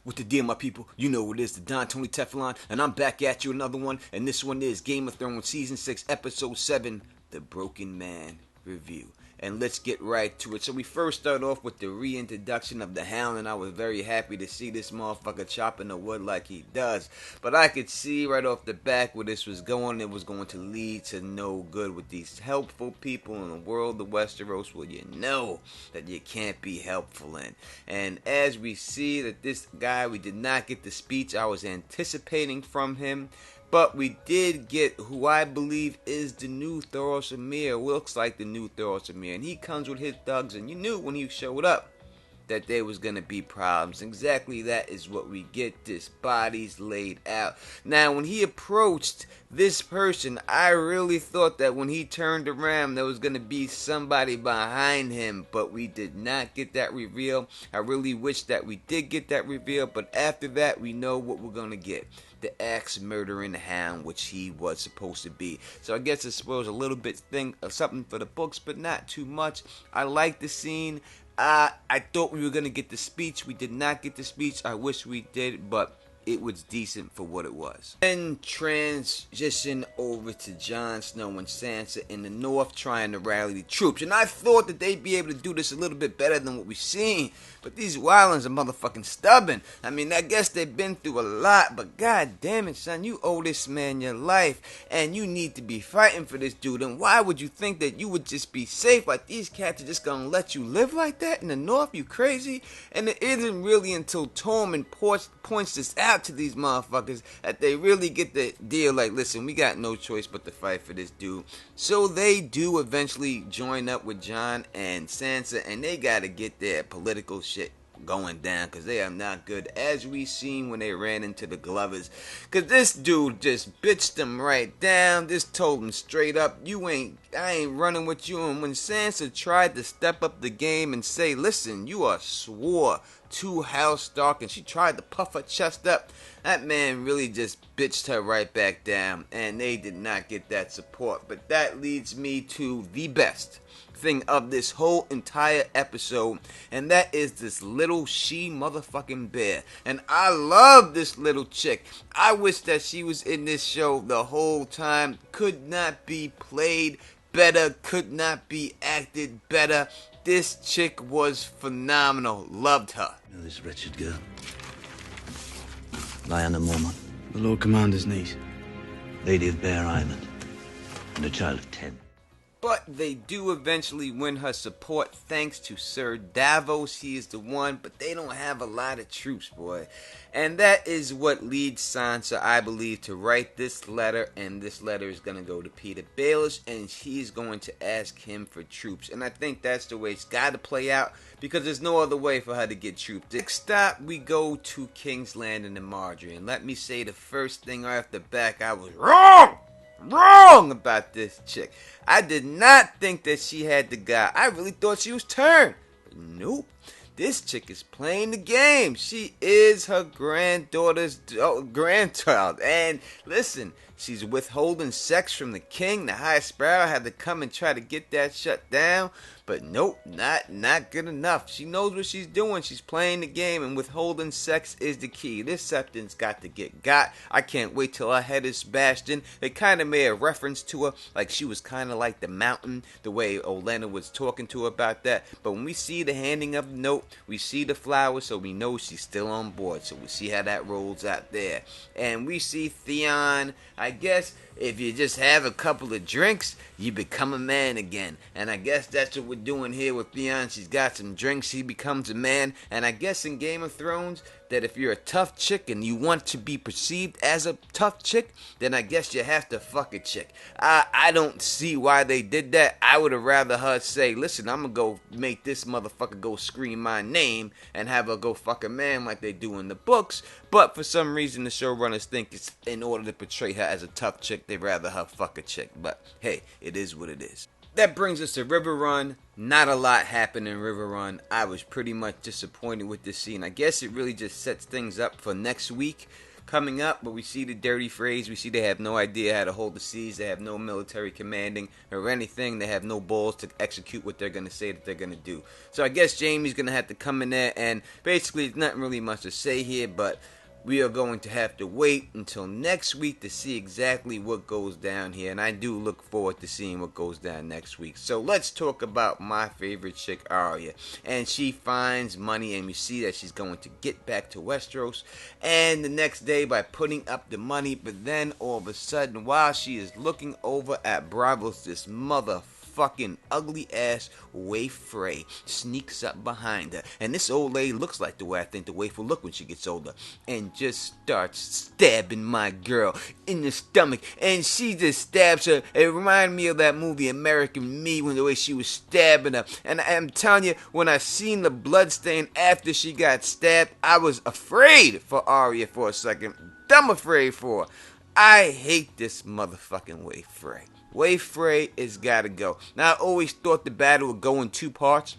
With the deal, my people, you know what it is, the Don Tony Teflon, and I'm back at you another one, and this one is Game of Thrones Season 6, Episode 7, The Broken Man Review. And let's get right to it. So we first start off with the reintroduction of the Hound, and I was very happy to see this motherfucker chopping the wood like he does. But I could see right off the back where this was going. It was going to lead to no good with these helpful people in the world of Westeros where you know that you can't be helpful in. And as we see that this guy, we did not get the speech I was anticipating from him. But we did get who I believe is the new Thoros Amir, looks like the new Thoros Amir, and he comes with his thugs, and you knew when he showed up that there was going to be problems. Exactly that is what we get, this bodies laid out. Now, when he approached this person, I really thought that when he turned around, there was going to be somebody behind him, but we did not get that reveal. I really wish that we did get that reveal, but after that, we know what we're going to get. The axe murdering Hound, which he was supposed to be. So I guess it's supposed a little bit thing of something for the books, but not too much. I like the scene. I thought we were going to get the speech. We did not get the speech. I wish we did, but it was decent for what it was. Then transition over to Jon Snow and Sansa in the north trying to rally the troops. And I thought that they'd be able to do this a little bit better than what we've seen. But these wildlings are motherfucking stubborn. I mean, I guess they've been through a lot, but god damn it, son, you owe this man your life, and you need to be fighting for this dude. And why would you think that you would just be safe? Like, these cats are just gonna let you live like that in the north? You crazy? And it isn't really until Tormund points this out to these motherfuckers that they really get the deal. Like, listen, we got no choice but to fight for this dude. So they do eventually join up with Jon and Sansa, and they gotta get their political shit going down, because they are not good, as we seen when they ran into the Glovers. Because this dude just bitched them right down, just told them straight up, I ain't running with you. And when Sansa tried to step up the game and say, listen, you are swore to House Stark, and she tried to puff her chest up, that man really just bitched her right back down, and they did not get that support. But that leads me to the best thing of this whole entire episode, and that is this little she motherfucking bear. And I love this little chick. I wish that she was in this show the whole time. Could not be played better, could not be acted better. This chick was phenomenal. Loved her. You know this wretched girl? Lyanna Mormont, The Lord Commander's niece. Lady of Bear Island, and a child of 10. But they do eventually win her support thanks to Sir Davos. He is the one, but they don't have a lot of troops, boy. And that is what leads Sansa, I believe, to write this letter. And this letter is going to go to Peter Baelish, and he's going to ask him for troops. And I think that's the way it's got to play out, because there's no other way for her to get troops. Next stop, we go to King's Landing and Marjorie. And let me say the first thing right off the back, I was wrong about this chick. I did not think that she had the guy. I really thought she was turned. But nope. This chick is playing the game. She is her granddaughter's grandchild. And listen, she's withholding sex from the king. The High Sparrow had to come and try to get that shut down. But nope, not good enough. She knows what she's doing. She's playing the game, and withholding sex is the key. This septon's got to get got. I can't wait till her head is bashed in. They kind of made a reference to her, like she was kind of like the mountain, the way Olenna was talking to her about that. But when we see the handing of the note, we see the flowers, so we know she's still on board. So we see how that rolls out there. And we see Theon. I guess if you just have a couple of drinks, you become a man again. And I guess that's what we're doing here with Theon. She's got some drinks, he becomes a man. And I guess in Game of Thrones, that if you're a tough chick and you want to be perceived as a tough chick, then I guess you have to fuck a chick. I don't see why they did that. I would have rather her say, listen, I'm going to go make this motherfucker go scream my name and have her go fuck a man like they do in the books. But for some reason, the showrunners think it's in order to portray her as a tough chick, they'd rather her fuck a chick. But hey, it is what it is. That brings us to River Run. Not a lot happened in River Run. I was pretty much disappointed with this scene. I guess it really just sets things up for next week coming up, but we see the dirty phrase. We see they have no idea how to hold the seas. They have no military commanding or anything. They have no balls to execute what they're going to say that they're going to do. So I guess Jaime's going to have to come in there, and basically there's not really much to say here, but we are going to have to wait until next week to see exactly what goes down here. And I do look forward to seeing what goes down next week. So let's talk about my favorite chick, Arya. And she finds money, and we see that she's going to get back to Westeros. And the next day by putting up the money. But then all of a sudden, while she is looking over at Bravos, this motherfucking ugly ass Waif Frey sneaks up behind her, and this old lady looks like the way I think the waif will look when she gets older, and just starts stabbing my girl in the stomach, and she just stabs her. It reminded me of that movie American Me, when the way she was stabbing her, and I'm telling you, when I seen the blood stain after she got stabbed, I was afraid for Arya for a second. I'm afraid for her. I hate this motherfucking Waif Frey. Waif Frey has got to go. Now, I always thought the battle would go in 2 parts,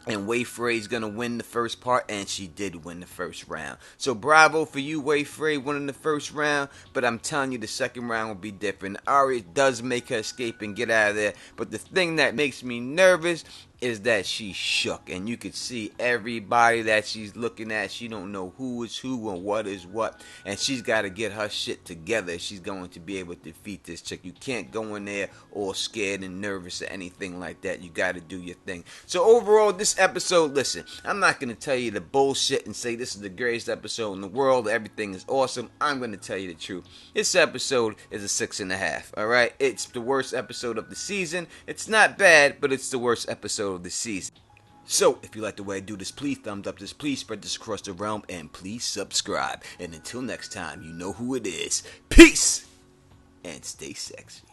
and Waif Frey's going to win the first part, and she did win the first round. So bravo for you, Waif Frey, winning the first round, but I'm telling you the second round will be different. Arya does make her escape and get out of there, but the thing that makes me nervous is that she's shook, and you can see everybody that she's looking at. She don't know who is who and what is what, and she's got to get her shit together if she's going to be able to defeat this chick. You can't go in there all scared and nervous or anything like that. You got to do your thing. So overall, this episode, listen, I'm not going to tell you the bullshit and say this is the greatest episode in the world, everything is awesome. I'm going to tell you the truth. This episode is a 6.5, alright? It's the worst episode of the season. It's not bad, but it's the worst episode of the season. So, if you like the way I do this, please thumbs up this, please spread this across the realm, and please subscribe. And until next time, you know who it is. Peace! And stay sexy.